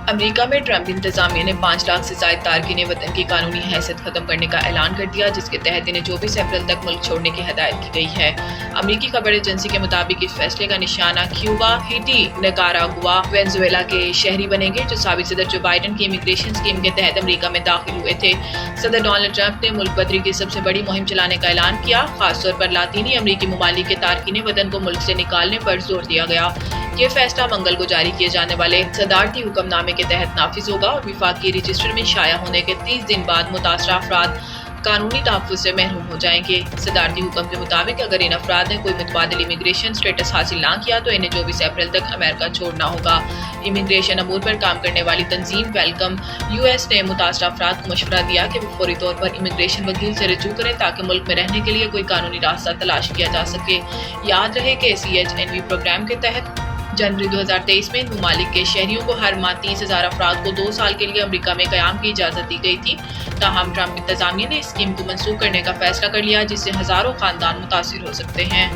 امریکہ میں ٹرمپ انتظامیہ نے 5 لاکھ سے زائد تارکین وطن کی قانونی حیثیت ختم کرنے کا اعلان کر دیا، جس کے تحت انہیں 24 اپریل تک ملک چھوڑنے کی ہدایت کی گئی ہے۔ امریکی خبر ایجنسی کے مطابق اس فیصلے کا نشانہ کیوبا، ہیٹی، نکاراگوا، وینزویلا کے شہری بنیں گے، جو سابق صدر جو بائیڈن کی امیگریشن اسکیم کے تحت امریکہ میں داخل ہوئے تھے۔ صدر ڈونلڈ ٹرمپ نے ملک بدری کی سب سے بڑی مہم چلانے کا اعلان کیا۔ خاص طور پر لاطینی امریکی ممالک کے تارکین وطن کو ملک سے نکالنے پر زور دیا گیا۔ یہ فیصلہ منگل کو جاری کیے جانے والے صدارتی حکم نامے کے تحت نافذ ہوگا اور وفاقی رجسٹر میں شائع ہونے کے 30 دن بعد متاثرہ افراد قانونی تحفظ سے محروم ہو جائیں گے۔ صدارتی حکم کے مطابق اگر ان افراد نے کوئی متبادل امیگریشن اسٹیٹس حاصل نہ کیا تو انہیں 24 اپریل تک امریکہ چھوڑنا ہوگا۔ امیگریشن امور پر کام کرنے والی تنظیم ویلکم یو ایس نے متاثرہ افراد کو مشورہ دیا کہ وہ فوری طور پر امیگریشن وکیل سے رجوع کریں تاکہ ملک میں رہنے کے لیے کوئی قانونی راستہ تلاش کیا جا سکے۔ یاد رہے کہ CHNV پروگرام کے تحت جنوری 2023 میں ان ممالک کے شہریوں کو ہر ماہ 30,000 افراد کو 2 سال کے لیے امریکہ میں قیام کی اجازت دی گئی تھی۔ تاہم ٹرمپ انتظامیہ نے اس اسکیم کو منسوخ کرنے کا فیصلہ کر لیا، جس سے ہزاروں خاندان متاثر ہو سکتے ہیں۔